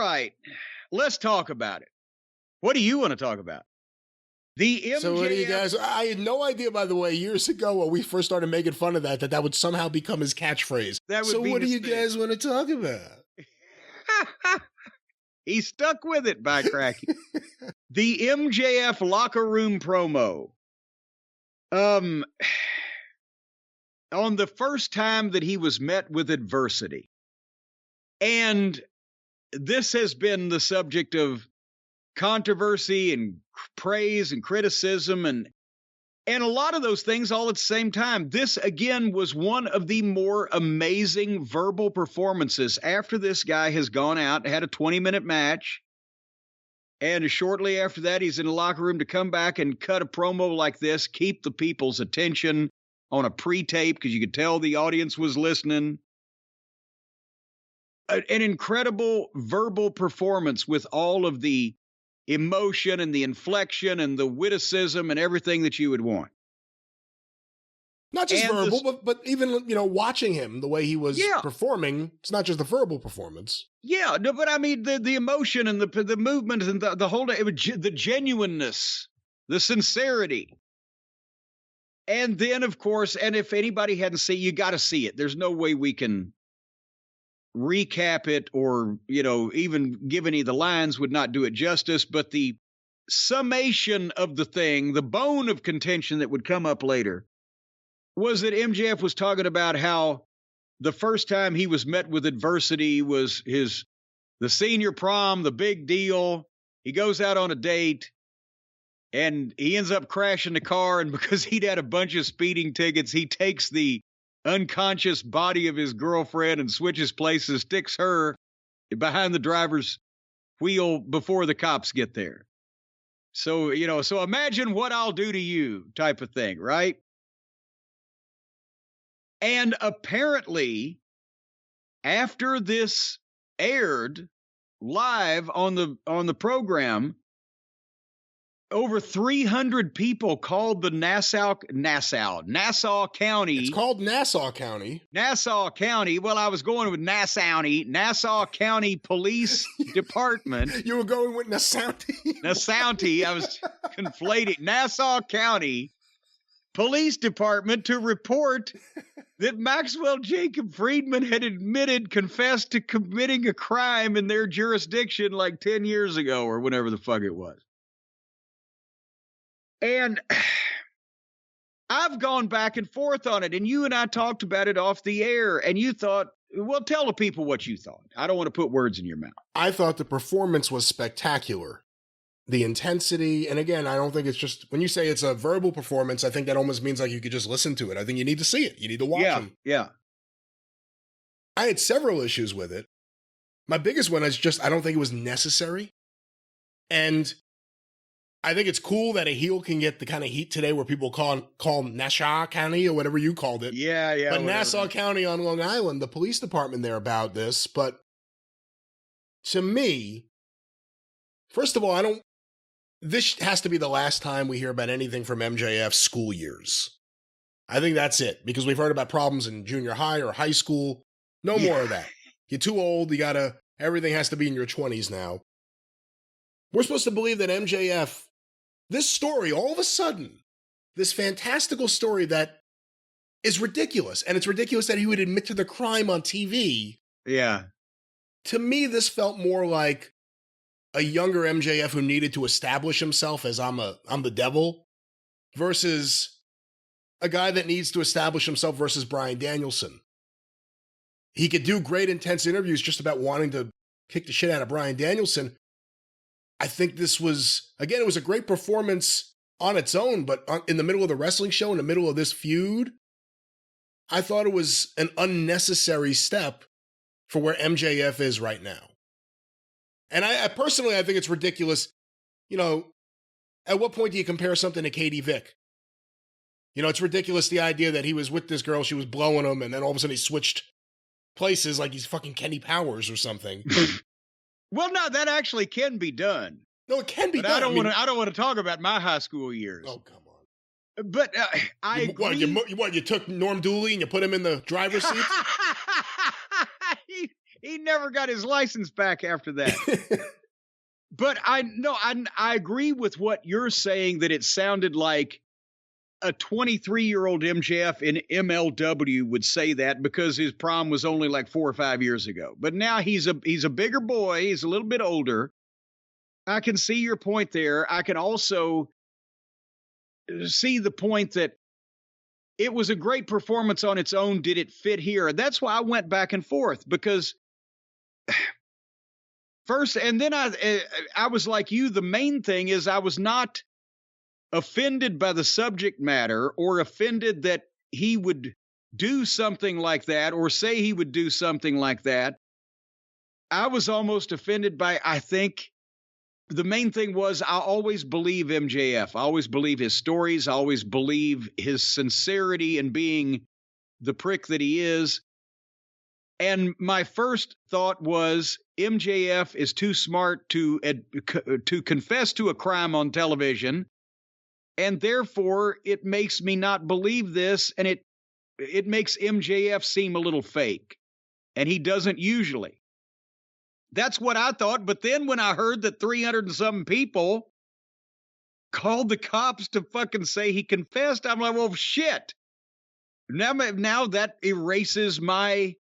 right. Let's talk about it. What do you want to talk about? The MJF. So what do you guys? I had no idea, by the way, years ago when we first started making fun of that would somehow become his catchphrase. So what do you guys want to talk about? He stuck with it by cracking. The MJF locker room promo. On the first time that he was met with adversity. And this has been the subject of controversy and praise and criticism and a lot of those things all at the same time. This, again, was one of the more amazing verbal performances after this guy has gone out and had a 20-minute match. And shortly after that, he's in the locker room to come back and cut a promo like this, keep the people's attention on a pre-tape because you could tell the audience was listening. An incredible verbal performance with all of the emotion and the inflection and the witticism and everything that you would want. Not just verbal, but even, watching him, the way he was performing, it's not just the verbal performance. Yeah, no, but I mean, the emotion and the movement and the whole, the genuineness, the sincerity. And then, of course, and if anybody hadn't seen, you got to see it. There's no way we can recap it or, even give any of the lines would not do it justice. But the summation of the thing, the bone of contention that would come up later, was that MJF was talking about how the first time he was met with adversity was the senior prom, the big deal. He goes out on a date and he ends up crashing the car. And because he'd had a bunch of speeding tickets, he takes the unconscious body of his girlfriend and switches places, sticks her behind the driver's wheel before the cops get there. So, so imagine what I'll do to you type of thing, right? And apparently, after this aired live on the program, over 300 people called the Nassau County. It's called Nassau County. Nassau County. Well, I was going with Nassau County Police Department. You were going with Nassau. I was conflating. Nassau County Police Department to report that Maxwell Jacob Friedman had confessed to committing a crime in their jurisdiction like 10 years ago or whenever the fuck it was. And I've gone back and forth on it, and you and I talked about it off the air, and you thought, well, tell the people what you thought. I don't want to put words in your mouth. I thought the performance was spectacular. The intensity, and again, I don't think it's just, when you say it's a verbal performance, I think that almost means like you could just listen to it. I think you need to see it. You need to watch him. Yeah. I had several issues with it. My biggest one is just, I don't think it was necessary. And I think it's cool that a heel can get the kind of heat today where people call Nassau County or whatever you called it. Yeah. But whatever. Nassau County on Long Island, the police department there about this. But to me, first of all, this has to be the last time we hear about anything from MJF's school years. I think that's it, because we've heard about problems in junior high or high school. No more of that. You're too old. Everything has to be in your 20s now. We're supposed to believe that MJF, this story, all of a sudden, this fantastical story that is ridiculous, and it's ridiculous that he would admit to the crime on TV. Yeah. To me, this felt more like a younger MJF who needed to establish himself as I'm the devil, versus a guy that needs to establish himself versus Bryan Danielson. He could do great, intense interviews just about wanting to kick the shit out of Bryan Danielson. I think this was, again, it was a great performance on its own, but in the middle of the wrestling show, in the middle of this feud, I thought it was an unnecessary step for where MJF is right now. And I personally think it's ridiculous. At what point do you compare something to Katie Vick? It's ridiculous, the idea that he was with this girl, she was blowing him, and then all of a sudden he switched places like he's fucking Kenny Powers or something. Well, no, that actually can be done. No, it can be done. I don't want to talk about my high school years. Oh, come on. But I agree. You took Norm Dooley and you put him in the driver's seat? He never got his license back after that. But I agree with what you're saying, that it sounded like a 23-year-old MJF in MLW would say that, because his prom was only like 4 or 5 years ago. But now he's a bigger boy. He's a little bit older. I can see your point there. I can also see the point that it was a great performance on its own. Did it fit here? And that's why I went back and forth, because first, and then I was like you. The main thing is I was not offended by the subject matter, or offended that he would do something like that, or say he would do something like that. I was almost offended by, I think the main thing was, I always believe MJF. I always believe his stories. I always believe his sincerity in being the prick that he is. And my first thought was, MJF is too smart to confess to a crime on television, and therefore it makes me not believe this, and it makes MJF seem a little fake, and he doesn't usually. That's what I thought. But then when I heard that 300 and something people called the cops to fucking say he confessed, I'm like, well, shit. Now that erases my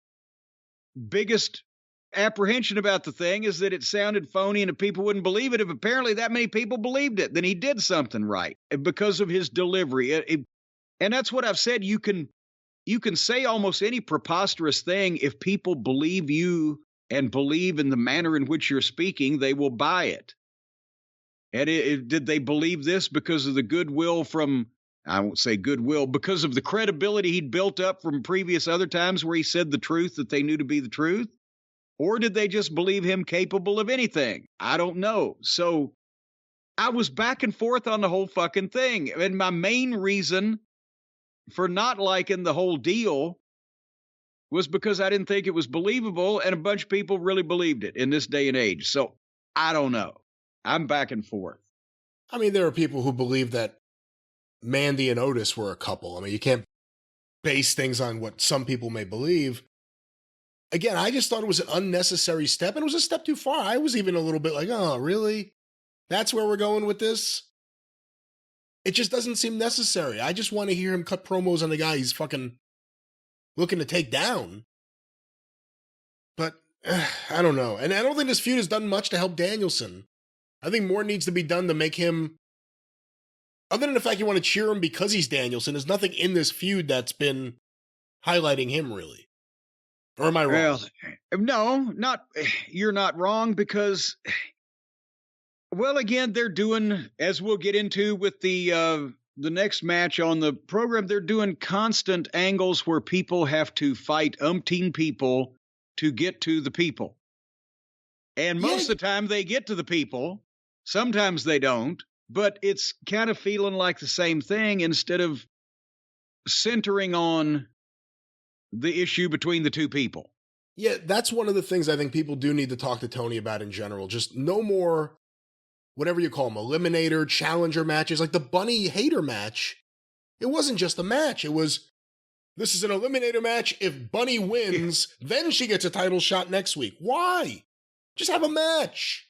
biggest apprehension about the thing, is that it sounded phony and that people wouldn't believe it. If apparently that many people believed it, then he did something right because of his delivery. And that's what I've said. You can say almost any preposterous thing. If people believe you and believe in the manner in which you're speaking, they will buy it. And did they believe this because of the goodwill from, I won't say goodwill, because of the credibility he'd built up from previous other times where he said the truth that they knew to be the truth? Or did they just believe him capable of anything? I don't know. So I was back and forth on the whole fucking thing. And my main reason for not liking the whole deal was because I didn't think it was believable, and a bunch of people really believed it in this day and age. So I don't know. I'm back and forth. I mean, there are people who believe that Mandy and Otis were a couple. I mean, you can't base things on what some people may believe. Again, I just thought it was an unnecessary step, and it was a step too far. I was even a little bit like, oh, really? That's where we're going with this? It just doesn't seem necessary. I just want to hear him cut promos on the guy he's fucking looking to take down. But I don't know. And I don't think this feud has done much to help Danielson. I think more needs to be done to make him, other than the fact you want to cheer him because he's Danielson, there's nothing in this feud that's been highlighting him, really. Or am I wrong? Well, no, you're not wrong, because, well, again, they're doing, as we'll get into with the next match on the program, they're doing constant angles where people have to fight umpteen people to get to the people. And most of the time they get to the people. Sometimes they don't, but it's kind of feeling like the same thing instead of centering on the issue between the two people. Yeah, that's one of the things I think people do need to talk to Tony about in general. Just no more, whatever you call them, eliminator, challenger matches. Like the Bunny Hater match, it wasn't just a match. It was, this is an eliminator match. If Bunny wins, then she gets a title shot next week. Why? Just have a match.